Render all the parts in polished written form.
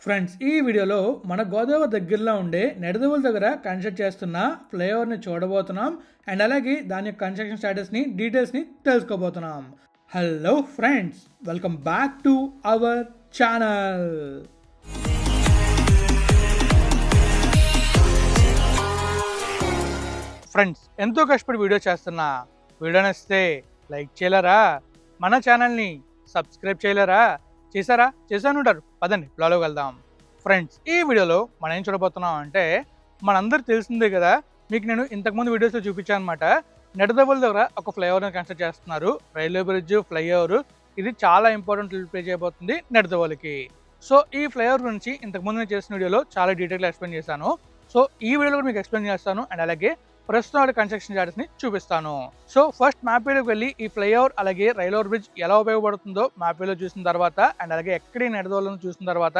Friends, ఈ వీడియోలో మన గోదావరి దగ్గరలో ఉండే నెడదవుల దగ్గర కన్స్ట్రక్ట్ చేస్తున్న ఫ్లైఓవర్ని చూడబోతున్నాం. అండ్ అలాగే దాని యొక్క కన్స్ట్రక్షన్ స్టాటస్ని డీటెయిల్స్ని తెలుసుకోబోతున్నాం. Hello friends, welcome back to our channel. Friends, ఎంతో కష్టపడి వీడియో చేస్తున్నా. వీడియో నచ్చితే లైక్ చేయలేరా? మన ఛానల్ని సబ్స్క్రైబ్ చేయలేరా? చేశానుంటారు. పదండి ఫ్లోలోకి వెళ్దాం. ఫ్రెండ్స్, ఈ వీడియోలో మనం ఏం చూడబోతున్నాం అంటే, మనందరూ తెలిసిందే కదా, మీకు నేను ఇంతకుముందు వీడియోస్లో చూపించాను అనమాట. నెడదవోలు దగ్గర ఒక ఫ్లైఓవర్ని కన్స్ట్రక్ట్ చేస్తున్నారు. Railway bridge, flyover. ఇది చాలా ఇంపార్టెంట్ రోల్ ప్లే చేయబోతుంది నెడదవోలుకి. సో ఈ ఫ్లైఓవర్ గురించి ఇంతకుముందు నేను చేసిన వీడియోలో చాలా డీటెయిల్గా ఎక్స్ప్లెయిన్ చేశాను. సో ఈ వీడియోలో కూడా మీకు ఎక్స్ప్లెయిన్ చేస్తాను. అండ్ అలాగే ప్రస్తుతం కన్స్ట్రక్షన్ చార్ట్స్ని చూపిస్తాను. సో ఫస్ట్ మ్యాప్లోకి వెళ్ళి ఈ ఫ్లైఓవర్ అలాగే రైల్వే బ్రిడ్జ్ ఎలా ఉపయోగపడుతుందో మ్యాప్లో చూసిన తర్వాత, అండ్ అలాగే ఎక్కడి నెడదవోలను చూసిన తర్వాత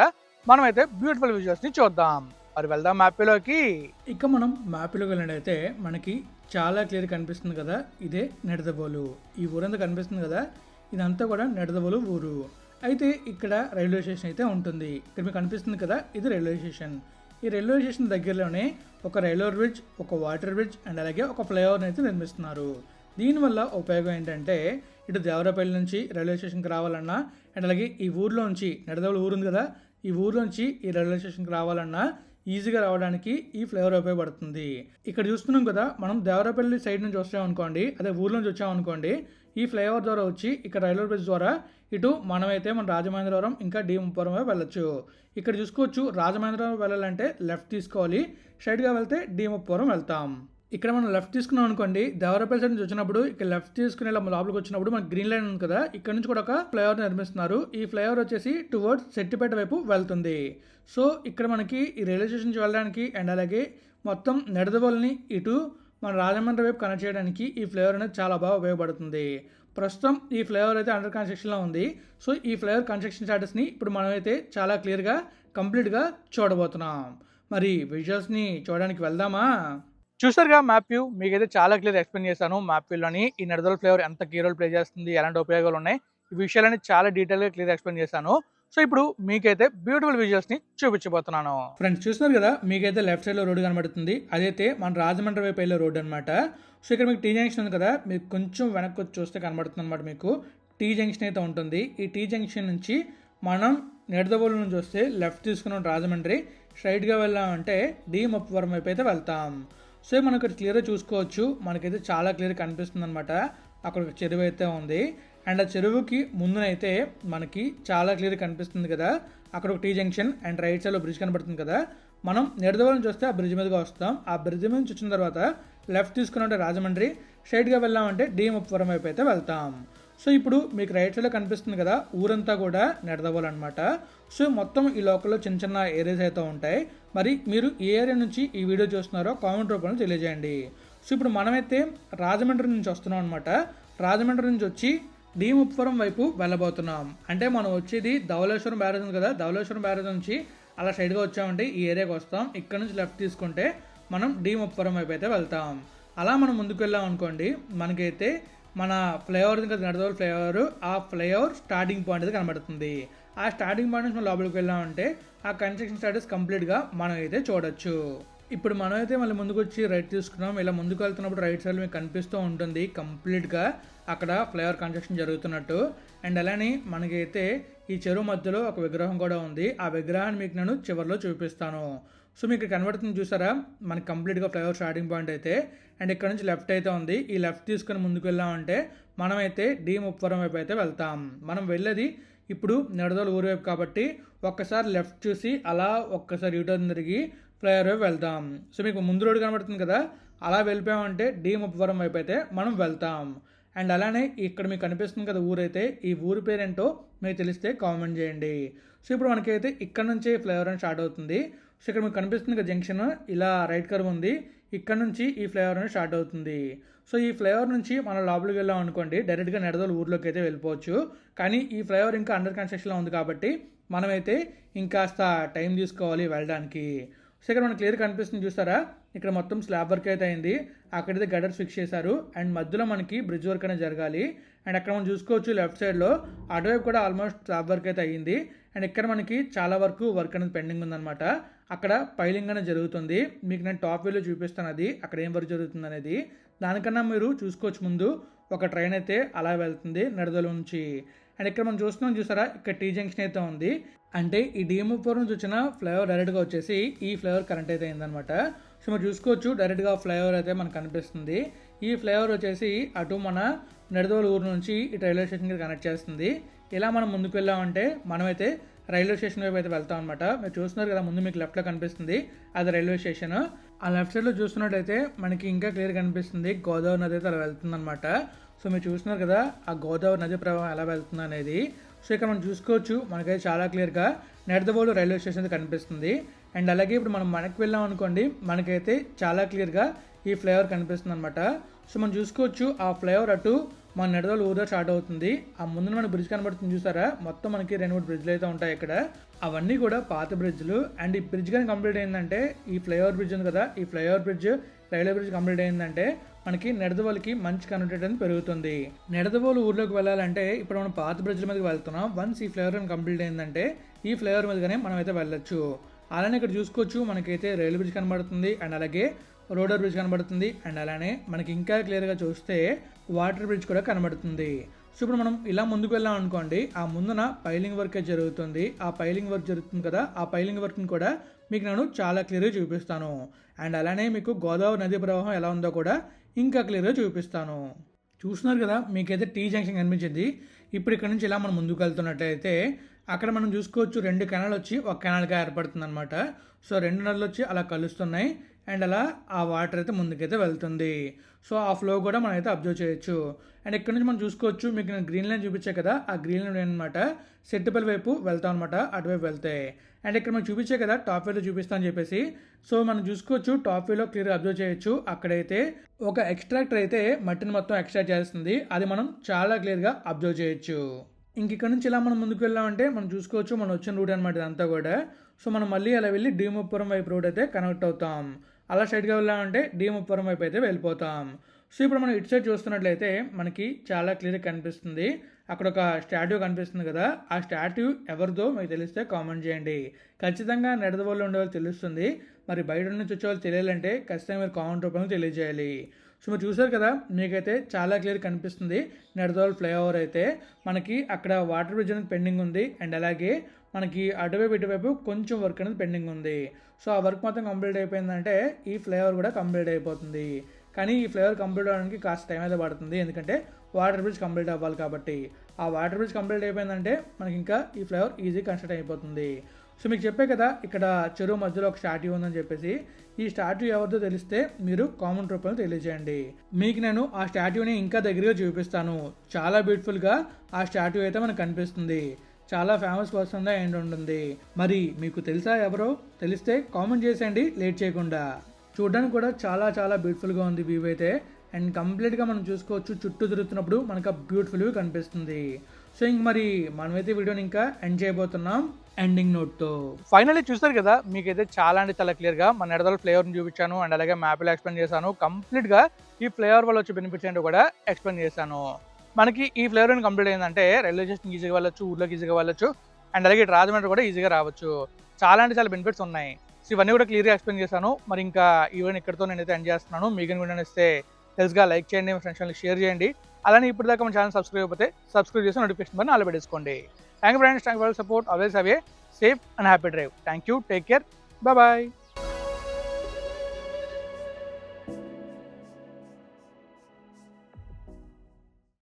మనమైతే బ్యూటిఫుల్ విజువల్స్ని చూద్దాం. మరి వెళ్దాం మ్యాప్లోకి. ఇక మనం మ్యాప్లోకి వెళ్ళినట్టయితే మనకి చాలా క్లియర్ కనిపిస్తుంది కదా, ఇదే నెడదవోలు. ఈ ఊరంతా కనిపిస్తుంది కదా, ఇదంతా కూడా నెడదవోలు ఊరు. అయితే ఇక్కడ రైల్వే స్టేషన్ అయితే ఉంటుంది. ఇక్కడ మీకు కనిపిస్తుంది కదా, ఇది రైల్వే స్టేషన్. ఈ రైల్వే స్టేషన్ దగ్గరలోనే ఒక రైల్వే బ్రిడ్జ్, ఒక వాటర్ బ్రిడ్జ్, అండ్ అలాగే ఒక ఫ్లైఓవర్ని అయితే నిర్మిస్తున్నారు. దీనివల్ల ఉపయోగం ఏంటంటే, ఇటు దేవరాపల్లి నుంచి రైల్వే స్టేషన్కి రావాలన్నా, అండ్ అలాగే ఈ ఊర్లో నుంచి నెడదవోలు ఊరు ఉంది కదా, ఈ ఊర్లోంచి ఈ రైల్వే స్టేషన్కి రావాలన్నా ఈజీగా రావడానికి ఈ ఫ్లైఓవర్ ఉపయోగపడుతుంది. ఇక్కడ చూస్తున్నాం కదా, మనం దేవరాపల్లి సైడ్ నుంచి వచ్చామనుకోండి, అదే ఊర్లో నుంచి వచ్చామనుకోండి, ఈ ఫ్లైఓవర్ ద్వారా వచ్చి ఇక్కడ రైల్వే బ్రిడ్జ్ ద్వారా ఇటు మనమైతే మన రాజమహేంద్రవరం ఇంకా డి ముప్పవరం వెళ్ళొచ్చు. ఇక్కడ చూసుకోవచ్చు, రాజమహేంద్రవరం వెళ్ళాలంటే లెఫ్ట్ తీసుకోవాలి, స్ట్రైట్గా వెళ్తే డి ముప్పవరం వెళ్తాం. ఇక్కడ మనం లెఫ్ట్ తీసుకున్నాం అనుకోండి, దేవరాపల్లి సైడ్ నుంచి వచ్చినప్పుడు ఇక్కడ లెఫ్ట్ తీసుకుని లోపలికి వచ్చినప్పుడు మనకి గ్రీన్ లైన్ ఉంది కదా, ఇక్కడ నుంచి కూడా ఒక ఫ్లైఓవర్ నిర్మిస్తున్నారు. ఈ ఫ్లైఓవర్ వచ్చేసి టువర్డ్స్ సెట్టిపేట వైపు వెళ్తుంది. సో ఇక్కడ మనకి ఈ రైల్వే స్టేషన్ నుంచి వెళ్ళడానికి, అండ్ అలాగే మొత్తం నెడదవోలుని ఇటు మన రాజమండ్రి వైపు కనెక్ట్ చేయడానికి ఈ ఫ్లైఓవర్ అనేది చాలా బాగా ఉపయోగపడుతుంది. ప్రస్తుతం ఈ ఫ్లైఓవర్ అయితే అండర్ కన్స్ట్రక్షన్లో ఉంది. సో ఈ ఫ్లైఓవర్ కన్స్ట్రక్షన్ స్టాటస్ని ఇప్పుడు మనమైతే చాలా క్లియర్గా కంప్లీట్గా చూడబోతున్నాం. మరి విజువల్స్ని చూడడానికి వెళ్దామా? చూసారుగా మ్యాప్ వ్యూ, మీకైతే చాలా క్లియర్ ఎక్స్ప్లెయిన్ చేశాను. మ్యాప్ వ్యూలోని ఈ నెడదవోలు ఫ్లైఓవర్ ఎంత కీ రోల్ ప్లే చేస్తుంది, ఎలాంటి ఉపయోగాలు ఉన్నాయి, ఈ విషయాలని చాలా డీటెయిల్గా క్లియర్ ఎక్స్ప్లెయిన్ చేశాను. సో ఇప్పుడు మీకైతే బ్యూటిఫుల్ విజువల్స్ని చూపించబోతున్నాను. ఫ్రెండ్స్, చూస్తున్నారు కదా, మీకైతే లెఫ్ట్ సైడ్లో రోడ్డు కనబడుతుంది. అదైతే మన రాజమండ్రి వైపు వెళ్ళే రోడ్డు అనమాట. సో ఇక్కడ మీకు టీ జంక్షన్ ఉంది కదా, మీకు కొంచెం వెనక్కి వచ్చి చూస్తే కనబడుతుంది అనమాట. మీకు టీ జంక్షన్ అయితే ఉంటుంది. ఈ టీ జంక్షన్ నుంచి మనం నెడదవోలు నుంచి వస్తే లెఫ్ట్ తీసుకున్నాం రాజమండ్రి, స్ట్రైట్గా వెళ్ళామంటే డి ముప్పవరం వైపు అయితే వెళ్తాం. సో మనం ఇక్కడ క్లియర్గా చూసుకోవచ్చు, మనకైతే చాలా క్లియర్ కనిపిస్తుంది అనమాట. అక్కడ ఒక చెరువు అయితే ఉంది, అండ్ ఆ చెరువుకి ముందునైతే మనకి చాలా క్లియర్ కనిపిస్తుంది కదా, అక్కడ ఒక టీ జంక్షన్ అండ్ రైట్ సైడ్లో బ్రిడ్జ్ కనబడుతుంది కదా. మనం నెడదవోలు నుంచి వస్తే ఆ బ్రిడ్జ్ మీదగా వస్తాం. ఆ బ్రిడ్జ్ మీద నుంచి వచ్చిన తర్వాత లెఫ్ట్ తీసుకున్నట్టే రాజమండ్రి, స్ట్రైట్గా వెళ్ళామంటే డి ముప్పవరం వైపు అయితే వెళ్తాం. సో ఇప్పుడు మీకు రైట్ సైడ్లో కనిపిస్తుంది కదా, ఊరంతా కూడా నెడదవోలు అనమాట. సో మొత్తం ఈ లోకల్లో చిన్న చిన్న ఏరియాస్ అయితే ఉంటాయి. మరి మీరు ఏ ఏరియా నుంచి ఈ వీడియో చూస్తున్నారో కామెంట్ రూపంలో తెలియజేయండి. సో ఇప్పుడు మనమైతే రాజమండ్రి నుంచి వస్తున్నాం అనమాట. రాజమండ్రి నుంచి వచ్చి డి ముప్పవరం వైపు వెళ్ళబోతున్నాం. అంటే మనం వచ్చేది ధవళేశ్వరం బ్యారేజ్ ఉంది కదా, ధవళేశ్వరం బ్యారేజ్ నుంచి అలా సైడ్గా వచ్చామంటే ఈ ఏరియాకి వస్తాం. ఇక్కడ నుంచి లెఫ్ట్ తీసుకుంటే మనం డి ముప్పవరం వైపు అయితే వెళ్తాం. అలా మనం ముందుకు వెళ్ళాం అనుకోండి, మనకైతే మన ఫ్లైఓవర్ ఉంది కదా, నెడదవోలు ఫ్లైఓవర్, ఆ ఫ్లైఓవర్ స్టార్టింగ్ పాయింట్ అయితే కనబడుతుంది. ఆ స్టార్టింగ్ పాయింట్ నుంచి మనం లోపలికి వెళ్ళామంటే ఆ కన్స్ట్రక్షన్ స్టాటస్ కంప్లీట్గా మనం అయితే చూడొచ్చు. ఇప్పుడు మనమైతే మళ్ళీ ముందుకు వచ్చి రైట్ తీసుకున్నాం. ఇలా ముందుకు వెళ్తున్నప్పుడు రైట్ సైడ్ మీకు కనిపిస్తూ ఉంటుంది కంప్లీట్గా అక్కడ ఫ్లైఓవర్ కన్స్ట్రక్షన్ జరుగుతున్నట్టు. అండ్ అలానే మనకైతే ఈ చెరువు మధ్యలో ఒక విగ్రహం కూడా ఉంది. ఆ విగ్రహాన్ని మీకు నేను చివరిలో చూపిస్తాను. సో మీకు కనబడుతుంది చూసారా, మనకి కంప్లీట్గా ఫ్లైఓవర్ స్టార్టింగ్ పాయింట్ అయితే. అండ్ ఇక్కడ నుంచి లెఫ్ట్ అయితే ఉంది. ఈ లెఫ్ట్ తీసుకొని ముందుకు వెళ్ళామంటే మనమైతే డి ముప్పవరం వైపు అయితే వెళ్తాం. మనం వెళ్ళేది ఇప్పుడు నెడదవోలు ఊరు వైపు కాబట్టి ఒక్కసారి లెఫ్ట్ చూసి అలా ఒక్కసారి యూటర్న్ తిరిగి ఫ్లైఓవర్ వైపు వెళ్తాం. సో మీకు ముందు రోడ్డు కనబడుతుంది కదా, అలా వెళ్ళిపోయామంటే డి ముప్పవరం వైపు అయితే మనం వెళ్తాం. అండ్ అలానే ఇక్కడ మీకు కనిపిస్తుంది కదా ఊరైతే, ఈ ఊరి పేరేంటో మీకు తెలిస్తే కామెంట్ చేయండి. సో ఇప్పుడు మనకైతే ఇక్కడ నుంచే ఫ్లైఓవర్ అని స్టార్ట్ అవుతుంది. సో ఇక్కడ మీకు కనిపిస్తుంది కదా జంక్షన్, ఇలా రైట్ కర్వ్ ఉంది, ఇక్కడ నుంచి ఈ ఫ్లైఓవర్ అనేది స్టార్ట్ అవుతుంది. సో ఈ ఫ్లైఓవర్ నుంచి మనం లోపలికి వెళ్ళాం అనుకోండి, డైరెక్ట్గా నెడదవోలు ఊర్లోకి అయితే వెళ్ళిపోవచ్చు. కానీ ఈ ఫ్లైఓవర్ ఇంకా అండర్ కన్స్ట్రక్షన్లో ఉంది కాబట్టి మనమైతే ఇంకాస్త టైం తీసుకోవాలి వెళ్ళడానికి. సో ఇక్కడ మనకు క్లియర్ కనిపిస్తుంది చూస్తారా, ఇక్కడ మొత్తం స్లాబ్ వర్క్ అయితే అయింది. అక్కడైతే గడర్స్ ఫిక్స్ చేశారు, అండ్ మధ్యలో మనకి బ్రిడ్జ్ వర్క్ అనేది జరగాలి. అండ్ అక్కడ మనం చూసుకోవచ్చు లెఫ్ట్ సైడ్లో అటువైపు కూడా ఆల్మోస్ట్ స్లాబ్ వర్క్ అయితే అయ్యింది. అండ్ ఇక్కడ మనకి చాలా వరకు వర్క్ అనేది పెండింగ్ ఉందన్నమాట. అక్కడ పైలింగ్ అనేది జరుగుతుంది. మీకు నేను టాప్ వ్యూలో చూపిస్తాను అది అక్కడ ఏం వర్క్ జరుగుతుంది అనేది. దానికన్నా మీరు చూసుకోవచ్చు, ముందు ఒక ట్రైన్ అయితే అలా వెళ్తుంది నిడదవోలు నుంచి. అండ్ ఇక్కడ మనం చూస్తున్నాం చూసారా, ఇక్కడ టీ జంక్షన్ అయితే ఉంది. అంటే ఈ డిఎంఓ4 నుంచి వచ్చిన ఫ్లైఓవర్ డైరెక్ట్గా వచ్చేసి ఈ ఫ్లైఓవర్ కరెంట్ అయితే అయిందనమాట. సో మీరు చూసుకోవచ్చు డైరెక్ట్గా ఫ్లైఓవర్ అయితే మనకు కనిపిస్తుంది. ఈ ఫ్లైఓవర్ వచ్చేసి అటు మన నిడదవోలు ఊరు నుంచి ఇటు రైల్వే స్టేషన్కి కనెక్ట్ చేస్తుంది. ఇలా మనం ముందుకు వెళ్ళామంటే మనమైతే రైల్వే స్టేషన్ వైపు అయితే వెళ్తాం అనమాట. మీరు చూస్తున్నారు కదా, ముందు మీకు లెఫ్ట్లో కనిపిస్తుంది అది రైల్వే స్టేషన్. ఆ లెఫ్ట్ సైడ్లో చూస్తున్నట్టయితే మనకి ఇంకా క్లియర్ కనిపిస్తుంది గోదావరి నది అయితే అలా వెళ్తుంది అనమాట. సో మీరు చూస్తున్నారు కదా ఆ గోదావరి నది ప్రవాహం ఎలా వెళ్తుంది అనేది. సో ఇక్కడ మనం చూసుకోవచ్చు మనకైతే చాలా క్లియర్గా నిడదవోలు రైల్వే స్టేషన్ అయితే కనిపిస్తుంది. అండ్ అలాగే ఇప్పుడు మనం మనకి వెళ్ళాం అనుకోండి, మనకైతే చాలా క్లియర్గా ఈ ఫ్లైఓవర్ కనిపిస్తుంది అనమాట. సో మనం చూసుకోవచ్చు ఆ ఫ్లైఓవర్ అటు మన నిడదవోలు ఊరిలో స్టార్ట్ అవుతుంది. ఆ ముందు మన బ్రిడ్జ్ కనబడుతుంది చూసారా, మొత్తం మనకి 2-3 బ్రిడ్జ్లు అయితే ఉంటాయి ఇక్కడ. అవన్నీ కూడా పాత బ్రిడ్జ్లు. అండ్ ఈ బ్రిడ్జ్ కానీ కంప్లీట్ అయిందంటే, ఈ ఫ్లైఓవర్ బ్రిడ్జ్ ఉంది కదా, ఈ flyover bridge railway bridge complete అయిందంటే మనకి నిడదవోలుకి మంచి కనెక్టివిటీ అనేది పెరుగుతుంది. నిడదవోలు ఊర్లోకి వెళ్ళాలంటే ఇప్పుడు మనం పాత బ్రిడ్జ్ల మీదకి వెళ్తున్నాం. వన్స్ ఈ ఫ్లైఓవర్ కంప్లీట్ అయిందంటే ఈ ఫ్లైఓవర్ మీదగానే మనం అయితే వెళ్ళొచ్చు. అలానే ఇక్కడ చూసుకోవచ్చు మనకైతే రైల్వే బ్రిడ్జ్ కనబడుతుంది. అండ్ అలాగే రోడర్ బ్రిడ్జ్ కనబడుతుంది. అండ్ అలానే మనకి ఇంకా క్లియర్గా చూస్తే వాటర్ బ్రిడ్జ్ కూడా కనబడుతుంది. సో ఇప్పుడు మనం ఇలా ముందుకు వెళ్ళాం అనుకోండి, ఆ ముందున పైలింగ్ వర్క్ జరుగుతుంది. ఆ పైలింగ్ వర్క్ జరుగుతుంది కదా, ఆ పైలింగ్ వర్క్ని కూడా మీకు నేను చాలా క్లియర్గా చూపిస్తాను. అండ్ అలానే మీకు గోదావరి నది ప్రవాహం ఎలా ఉందో కూడా ఇంకా క్లియర్గా చూపిస్తాను. చూస్తున్నారు కదా, మీకైతే టీ జంక్షన్ కనిపించింది. ఇప్పుడు ఇక్కడ నుంచి ఇలా మనం ముందుకు వెళ్తున్నట్టయితే అక్కడ మనం చూసుకోవచ్చు 2 కెనాల్ వచ్చి ఒక కెనాల్గా ఏర్పడుతుంది అనమాట. సో 2 నదులు వచ్చి అలా కలుస్తున్నాయి. అండ్ అలా ఆ వాటర్ అయితే ముందుకైతే వెళ్తుంది. సో ఆ ఫ్లో కూడా మనం అయితే అబ్జర్వ్ చేయొచ్చు. అండ్ ఇక్కడ నుంచి మనం చూసుకోవచ్చు, మీకు నేను గ్రీన్ లైన్ చూపించే కదా, ఆ గ్రీన్ లైన్ అనమాట సెట్టుపల్లి వైపు వెళ్తాం అనమాట, అటువైపు వెళ్తాయి. అండ్ ఇక్కడ మనం చూపించే కదా టాప్ వేలో చూపిస్తా అని చెప్పేసి. సో మనం చూసుకోవచ్చు టాప్ వేలో క్లియర్గా అబ్జర్వ్ చేయొచ్చు. అక్కడైతే ఒక ఎక్స్ట్రాక్టర్ అయితే మట్టిని మొత్తం ఎక్స్ట్రాక్ట్ చేస్తుంది. అది మనం చాలా క్లియర్గా అబ్జర్వ్ చేయొచ్చు. ఇంక ఇక్కడ నుంచి ఇలా మనం ముందుకు వెళ్ళామంటే మనం చూసుకోవచ్చు మనం వచ్చిన రూట్ అనమాట ఇదంతా కూడా. సో మనం మళ్ళీ అలా వెళ్ళి డిఎంఓపురం వైపు రోడ్ అయితే కనెక్ట్ అవుతాం. అలా స్ట్రైట్గా వెళ్ళామంటే డిఎంఓపురం వైపు అయితే వెళ్ళిపోతాం. సో ఇప్పుడు మనం ఇటు సైడ్ చూస్తున్నట్లయితే మనకి చాలా క్లియర్గా కనిపిస్తుంది. అక్కడ ఒక స్టాట్యూ కనిపిస్తుంది కదా, ఆ స్టాట్యూ ఎవరిదో మీకు తెలిస్తే కామెంట్ చేయండి. ఖచ్చితంగా నిడదవోలులో ఉండే వాళ్ళు తెలుస్తుంది. మరి బయట నుంచి వచ్చే వాళ్ళు తెలియాలంటే ఖచ్చితంగా మీరు కామెంట్ రూపంలో తెలియజేయాలి. సో మీరు చూసారు కదా, మీకైతే చాలా క్లియర్ కనిపిస్తుంది నిడదవోలు ఫ్లైఓవర్ అయితే. మనకి అక్కడ వాటర్ బ్రిడ్జ్ అనేది పెండింగ్ ఉంది. అండ్ అలాగే మనకి అటువైపు ఇటువైపు కొంచెం వర్క్ అనేది పెండింగ్ ఉంది. సో ఆ వర్క్ మొత్తం కంప్లీట్ అయిపోయిందంటే ఈ ఫ్లైఓవర్ కూడా కంప్లీట్ అయిపోతుంది. కానీ ఈ ఫ్లైఓవర్ కంప్లీట్ అవ్వడానికి కాస్త టైం అయితే పడుతుంది, ఎందుకంటే వాటర్ బ్రిడ్జ్ కంప్లీట్ అవ్వాలి కాబట్టి. ఆ వాటర్ బ్రిడ్జ్ కంప్లీట్ అయిపోయిందంటే మనకి ఇంకా ఈ ఫ్లైఓవర్ ఈజీ కన్స్ట్రక్ట్ అయిపోతుంది. సో మీకు చెప్పే కదా ఇక్కడ చెరువు మధ్యలో ఒక స్టాట్యూ ఉందని చెప్పేసి. ఈ స్టాట్యూ ఎవరిదో తెలిస్తే మీరు కామెంట్ రూపంలో తెలియజేయండి. మీకు నేను ఆ స్టాట్యూని ఇంకా దగ్గరగా చూపిస్తాను. చాలా బ్యూటిఫుల్గా ఆ స్టాట్యూ అయితే మనకు కనిపిస్తుంది. చాలా ఫేమస్ పర్సన్గా ఎండ్ ఉంటుంది. మరి మీకు తెలుసా ఎవరో? తెలిస్తే కామెంట్ చేసేయండి లేట్ చేయకుండా. చూడడానికి కూడా చాలా చాలా బ్యూటిఫుల్గా ఉంది వ్యూ అయితే. అండ్ కంప్లీట్గా మనం చూసుకోవచ్చు చుట్టూ తిరుగుతున్నప్పుడు మనకు ఆ బ్యూటిఫుల్ వ్యూ కనిపిస్తుంది. సో ఇంక మరి మనమైతే వీడియోని ఇంకా ఎండ్ చేయబోతున్నాం ఎండింగ్ నోట్తో. ఫైనల్లీ చూస్తారు కదా, మీకైతే చాలా అంటే చాలా క్లియర్గా మన నిడదవోలు ఫ్లైఓవర్ని చూపించాను. అండ్ అలాగే మ్యాప్లో ఎక్స్ప్లెయిన్ చేశాను. కంప్లీట్గా ఈ ఫ్లైఓవర్ వల్ల వచ్చే బెనిఫిట్స్ ఏంటో కూడా ఎక్స్ప్లెయిన్ చేశాను. మనకి ఈ ఫ్లైఓవర్ కంప్లీట్ అయిందంటే రైల్వే స్టేషన్ ఈజీగా వెళ్ళొచ్చు, ఊర్లోకి ఈజీగా వెళ్ళొచ్చు. అండ్ అలాగే రాజమండ్రి కూడా ఈజీగా రావచ్చు. చాలా అంటే చాలా బెనిఫిట్స్ ఉన్నాయి. సో ఇవన్నీ కూడా క్లియర్గా ఎక్స్ప్లెయిన్ చేశాను. మరి ఇంకా ఈవెన్ ఇక్కడితో నేనైతే ఎండ్ చేస్తున్నాను. మీకు కూడా ఇస్తే తెలుసుగా లైక్ చేయండి, మీ ఫ్రెండ్స్ వాళ్ళకి షేర్ చేయండి. అలానే ఇప్పుడు దాకా మన ఛానల్ సబ్స్క్రైబ్ అయిపోతే సబ్స్క్రైబ్ చేసి నోటిఫికేషన్ బటన్ ఆల్ పెట్టేసుకోండి. Thank you friends, thank you for support. Always have a safe and happy drive. Thank you, take care, bye.